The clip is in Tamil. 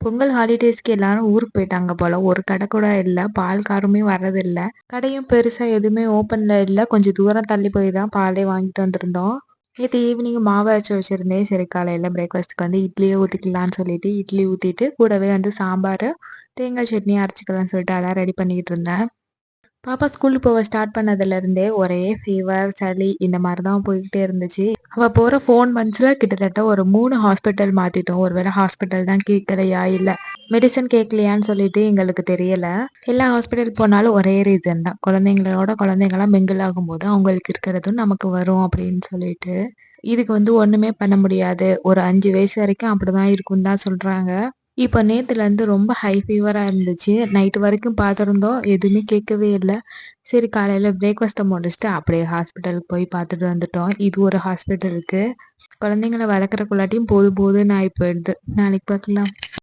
பொங்கல் ஹாலிடேஸ்க்கு எல்லாரும் ஊருக்கு போயிட்டாங்க போல. ஒரு கடை கூட இல்ல. பால் காருமே வர்றதில்ல. கடையும் பெருசா எதுவுமே ஓப்பன்ல இல்ல. கொஞ்சம் தூரம் தள்ளி போய் தான் பாலே வாங்கிட்டு வந்திருந்தோம். நேத்து ஈவினிங் மாவு அரைச்சு வச்சிருந்தேன். சரி காலையில பிரேக்ஃபாஸ்ட்க்கு வந்து இட்லியே ஊத்திக்கலான்னு சொல்லிட்டு, இட்லி ஊத்திட்டு கூடவே வந்து சாம்பாரு, தேங்காய் சட்னி அரைச்சுக்கலாம்னு சொல்லிட்டு அதான் ரெடி பண்ணிக்கிட்டு இருந்தேன். பாப்பா ஸ்கூலுக்கு போக ஸ்டார்ட் பண்ணதுலேருந்தே ஒரே ஃபீவர், சளி இந்த மாரி தான் போய்க்கிட்டே இருந்துச்சு. அவ போற 4 மந்த்ஸ்ல கிட்டத்தட்ட ஒரு 3 ஹாஸ்பிட்டல் மாத்திட்டோம். ஒருவேளை ஹாஸ்பிட்டல் தான் கேட்கலையா, இல்ல மெடிசன் கேட்கலையான்னு சொல்லிட்டு எங்களுக்கு தெரியல. எல்லா ஹாஸ்பிட்டல் போனாலும் ஒரே ரீசன் தான். குழந்தைங்களோட குழந்தைங்களா மிங்கிள் ஆகும்போது அவங்களுக்கு இருக்கிறதும் நமக்கு வரும் அப்படின்னு சொல்லிட்டு. இதுக்கு வந்து ஒண்ணுமே பண்ண முடியாது. ஒரு 5 வயசு வரைக்கும் அப்படிதான் இருக்கும்னு தான் சொல்றாங்க. இப்ப நேத்துலருந்து ரொம்ப ஹை ஃபீவரா இருந்துச்சு. நைட் வரைக்கும் பார்த்துருந்தோம். எதுவுமே கேட்கவே இல்ல. சரி காலையில பிரேக்ஃபாஸ்ட்ட முடிச்சுட்டு அப்படியே ஹாஸ்பிட்டலுக்கு போய் பார்த்துட்டு வந்துட்டோம். இது ஒரு ஹாஸ்பிட்டலுக்கு. குழந்தைங்கள வளர்க்குறக்குள்ளாட்டியும் போதும் போதும்ன்னு ஆயி போயிடுது. நாளைக்கு பார்க்கலாம்.